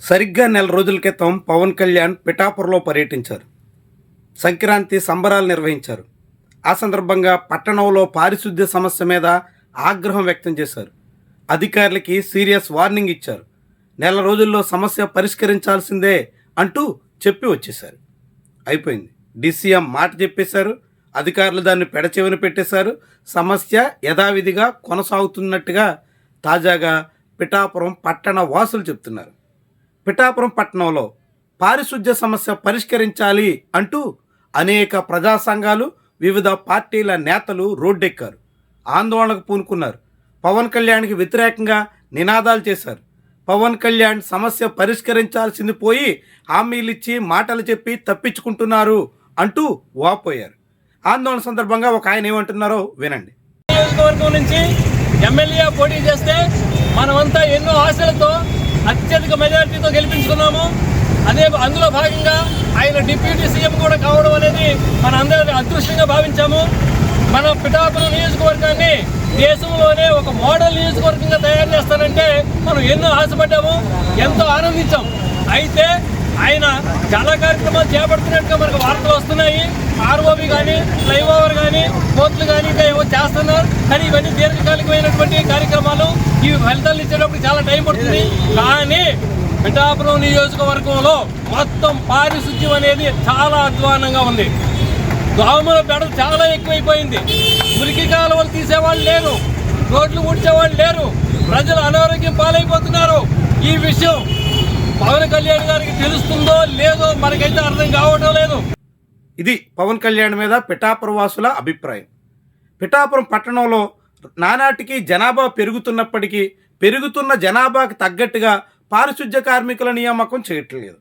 సరిగ్గా నెల రోజుల క్రితం పవన్ కళ్యాణ్ పిఠాపురంలో పర్యటించారు. సంక్రాంతి సంబరాలు నిర్వహించారు. ఆ సందర్భంగా పట్టణంలో పారిశుద్ధ్య సమస్య మీద ఆగ్రహం వ్యక్తం చేశారు. అధికారులకి సీరియస్ వార్నింగ్ ఇచ్చారు. నెల రోజుల్లో సమస్య పరిష్కరించాల్సిందే అంటూ చెప్పి వచ్చేశారు. అయిపోయింది. డీసీఎం మాట చెప్పేశారు. అధికారులు దాన్ని పెడచెవిన పెట్టేశారు. సమస్య యథావిధిగా కొనసాగుతున్నట్టుగా తాజాగా పిఠాపురం పట్టణ వాసులు చెప్తున్నారు. పిఠాపురం పట్టణంలో పారిశుద్ధ్య సమస్య పరిష్కరించాలి అంటూ అనేక ప్రజా సంఘాలు, వివిధ పార్టీల నేతలు రోడ్డెక్కారు. ఆందోళనకు పూనుకున్నారు. పవన్ కళ్యాణ్కి వ్యతిరేకంగా నినాదాలు చేశారు. పవన్ కళ్యాణ్ సమస్య పరిష్కరించాల్సింది పోయి హామీలిచ్చి మాటలు చెప్పి తప్పించుకుంటున్నారు అంటూ వాపోయారు. ఆందోళన సందర్భంగా ఒక ఆయన ఏమంటున్నారో వినండి. నియోజకవర్గం నుంచి ఎమ్మెల్యే పోటీ చేస్తే మనమంతా ఎన్నో ఆశలతో అత్యధిక మెజారిటీతో గెలిపించుకున్నాము. అందులో భాగంగా ఆయన డిప్యూటీ సీఎం కూడా కావడం అనేది మన అందరి అదృష్టంగా భావించాము. మన పిఠాపురం నియోజకవర్గాన్ని దేశంలోనే ఒక మోడల్ నియోజకవర్గంగా తయారు చేస్తానంటే మనం ఎన్నో ఆశపడ్డాము, ఎంతో ఆనందించాం. అయితే ఆయన చాలా కార్యక్రమాలు చేపడుతున్నట్టుగా మనకు వార్తలు వస్తున్నాయి. ఆర్ఓబి కానీ, ఫ్లైఓవర్ కానీ, కోర్టులు కానీ ఇంకా ఏవో చేస్తున్నారు. కానీ ఇవన్నీ దీర్ఘకాలికమైనటువంటి కార్యక్రమాలు. ఇవి ఫలితాలు ఇచ్చేటప్పుడు చాలా టైం పడుతుంది. కానీ పిఠాపురం నియోజకవర్గంలో మొత్తం పారిశుద్ధ్యం అనేది చాలా అధ్వానంగా ఉంది. దోమల బెడద చాలా ఎక్కువైపోయింది. మురికి కాలువలు తీసేవాళ్ళు లేరు, రోడ్లు ఊడ్చేవాళ్ళు లేరు, ప్రజలు అనారోగ్యం పాలైపోతున్నారు. ఈ విషయం పవన్ కళ్యాణ్ గారికి తెలుస్తుందో లేదో మనకైతే అర్థం కావడం లేదు. ఇది పవన్ కళ్యాణ్ మీద పిఠాపురం వాసుల అభిప్రాయం. పిఠాపురం పట్టణంలో నానాటికి జనాభా పెరుగుతున్నప్పటికీ పెరుగుతున్న జనాభాకు తగ్గట్టుగా పారిశుద్ధ్య కార్మికుల నియామకం చేయట్లేదు.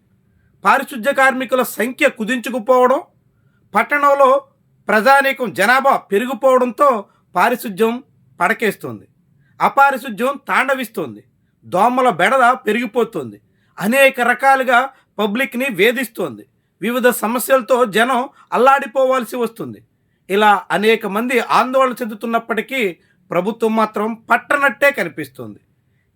పారిశుద్ధ్య కార్మికుల సంఖ్య కుదించుకుపోవడం, పట్టణంలో ప్రజానీకం జనాభా పెరిగిపోవడంతో పారిశుద్ధ్యం పడకేస్తుంది, అపారిశుద్ధ్యం తాండవిస్తుంది, దోమల బెడద పెరిగిపోతుంది, అనేక రకాలుగా పబ్లిక్ని వేధిస్తోంది, వివిధ సమస్యలతో జనం అల్లాడిపోవాల్సి వస్తుంది. ఇలా అనేక మంది ఆందోళన చెందుతున్నప్పటికీ ప్రభుత్వం మాత్రం పట్టనట్టే కనిపిస్తుంది.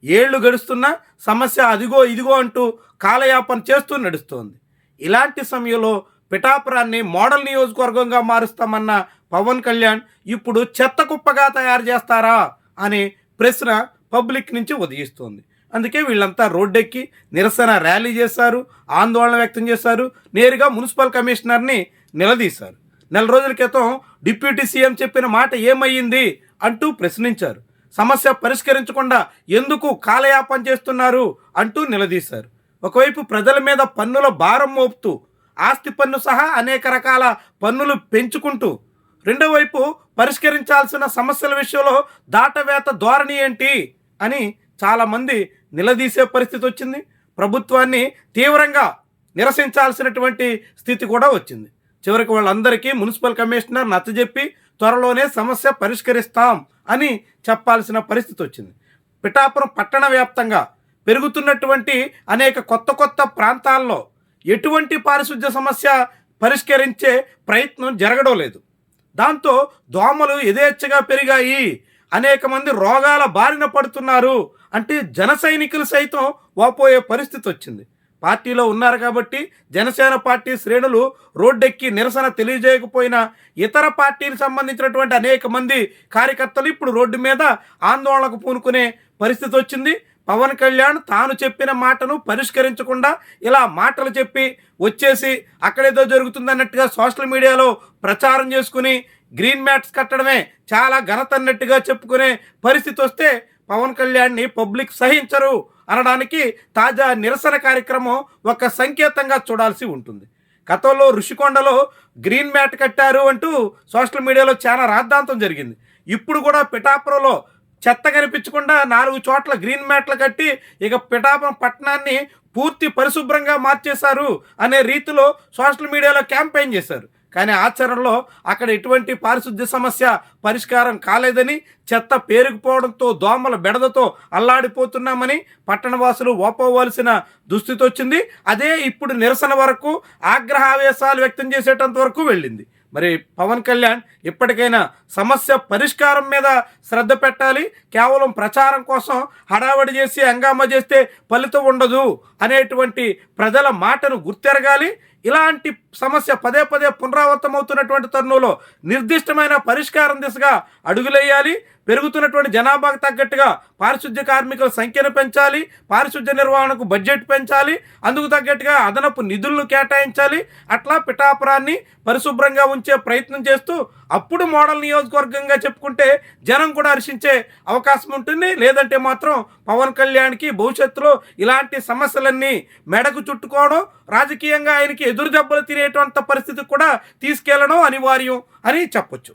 ఏళ్లు గడుస్తున్నా సమస్య అదిగో ఇదిగో అంటూ కాలయాపన చేస్తూ నడుస్తోంది. ఇలాంటి సమయంలో పిఠాపురాన్ని మోడల్ నియోజకవర్గంగా మారుస్తామన్న పవన్ కళ్యాణ్ ఇప్పుడు చెత్త కుప్పగా తయారు చేస్తారా అనే ప్రశ్న పబ్లిక్ నుంచి ఉదయిస్తోంది. అందుకే వీళ్ళంతా రోడ్డెక్కి నిరసన ర్యాలీ చేశారు, ఆందోళన వ్యక్తం చేశారు, నేరుగా మున్సిపల్ కమిషనర్ని నిలదీశారు. నెల రోజుల క్రితం డిప్యూటీ సీఎం చెప్పిన మాట ఏమయ్యింది అంటూ ప్రశ్నించారు. సమస్య పరిష్కరించకుండా ఎందుకు కాలయాపన చేస్తున్నారు అంటూ నిలదీశారు. ఒకవైపు ప్రజల మీద పన్నుల భారం మోపుతూ ఆస్తి పన్ను సహా అనేక రకాల పన్నులు పెంచుకుంటూ, రెండో వైపు పరిష్కరించాల్సిన సమస్యల విషయంలో దాటవేత ధోరణి ఏంటి అని చాలామంది నిలదీసే పరిస్థితి వచ్చింది. ప్రభుత్వాన్ని తీవ్రంగా నిరసించాల్సినటువంటి స్థితి కూడా వచ్చింది. చివరికి వాళ్ళందరికీ మున్సిపల్ కమిషనర్ నచ్చజెప్పి త్వరలోనే సమస్య పరిష్కరిస్తాం అని చెప్పాల్సిన పరిస్థితి వచ్చింది. పిఠాపురం పట్టణ వ్యాప్తంగా పెరుగుతున్నటువంటి అనేక కొత్త ప్రాంతాల్లో ఎటువంటి పారిశుద్ధ్య సమస్య పరిష్కరించే ప్రయత్నం జరగడం లేదు. దాంతో దోమలు యథేచ్ఛగా పెరిగాయి, అనేక మంది రోగాల బారిన పడుతున్నారు అంటే జన సైనికులు సైతం వాపోయే పరిస్థితి వచ్చింది. పార్టీలో ఉన్నారు కాబట్టి జనసేన పార్టీ శ్రేణులు రోడ్డెక్కి నిరసన తెలియజేయకపోయినా ఇతర పార్టీలకు సంబంధించినటువంటి అనేక మంది కార్యకర్తలు ఇప్పుడు రోడ్డు మీద ఆందోళనకు పూనుకునే పరిస్థితి వచ్చింది. పవన్ కళ్యాణ్ తాను చెప్పిన మాటను పరిష్కరించకుండా ఇలా మాటలు చెప్పి వచ్చేసి అక్కడేదో జరుగుతుందన్నట్టుగా సోషల్ మీడియాలో ప్రచారం చేసుకుని గ్రీన్ మ్యాట్స్ కట్టడమే చాలా ఘనత అన్నట్టుగా చెప్పుకునే పరిస్థితి వస్తే పవన్ కళ్యాణ్ని పబ్లిక్ సహించరు అనడానికి తాజా నిరసన కార్యక్రమం ఒక సంకేతంగా చూడాల్సి ఉంటుంది. గతంలో ఋషికొండలో గ్రీన్ మ్యాట్ కట్టారు అంటూ సోషల్ మీడియాలో చాలా రాద్ధాంతం జరిగింది. ఇప్పుడు కూడా పిఠాపురంలో చెత్త కనిపించకుండా 4 చోట్ల గ్రీన్ మ్యాట్లు కట్టి ఇక పిఠాపురం పట్టణాన్ని పూర్తి పరిశుభ్రంగా మార్చేశారు అనే రీతిలో సోషల్ మీడియాలో క్యాంపెయిన్ చేశారు. కానీ ఆచరణలో అక్కడ ఎటువంటి పారిశుద్ధ్య సమస్య పరిష్కారం కాలేదని, చెత్త పేరుకుపోవడంతో దోమల బెడదతో అల్లాడిపోతున్నామని పట్టణవాసులు ఓపోవలసిన దుస్థితి వచ్చింది. అదే ఇప్పుడు నిరసన వరకు ఆగ్రహావేశాలు వ్యక్తం చేసేటంత వరకు వెళ్ళింది. మరి పవన్ కళ్యాణ్ ఇప్పటికైనా సమస్య పరిష్కారం మీద శ్రద్ధ పెట్టాలి. కేవలం ప్రచారం కోసం హడావడి చేసి హంగామా చేస్తే ఫలితం ఉండదు అనేటువంటి ప్రజల మాటను గుర్తెరగాలి. ఇలాంటి సమస్య పదే పదే పునరావృతమవుతున్నటువంటి తరుణంలో నిర్దిష్టమైన పరిష్కారం దిశగా అడుగులేయాలి. పెరుగుతున్నటువంటి జనాభాకు తగ్గట్టుగా పారిశుద్ధ్య కార్మికుల సంఖ్యను పెంచాలి, పారిశుద్ధ్య నిర్వహణకు బడ్జెట్ పెంచాలి, అందుకు తగ్గట్టుగా అదనపు నిధులను కేటాయించాలి. అట్లా పిఠాపురాన్ని పరిశుభ్రంగా ఉంచే ప్రయత్నం చేస్తూ అప్పుడు మోడల్ నియోజకవర్గంగా చెప్పుకుంటే జనం కూడా హర్షించే అవకాశం ఉంటుంది. లేదంటే మాత్రం పవన్ కళ్యాణ్కి భవిష్యత్తులో ఇలాంటి సమస్యలన్నీ మెడకు చుట్టుకోవడం, రాజకీయంగా ఆయనకి ఎదురు దెబ్బలు తినేటువంటి పరిస్థితికి కూడా తీసుకెళ్లడం అనివార్యం అని చెప్పొచ్చు.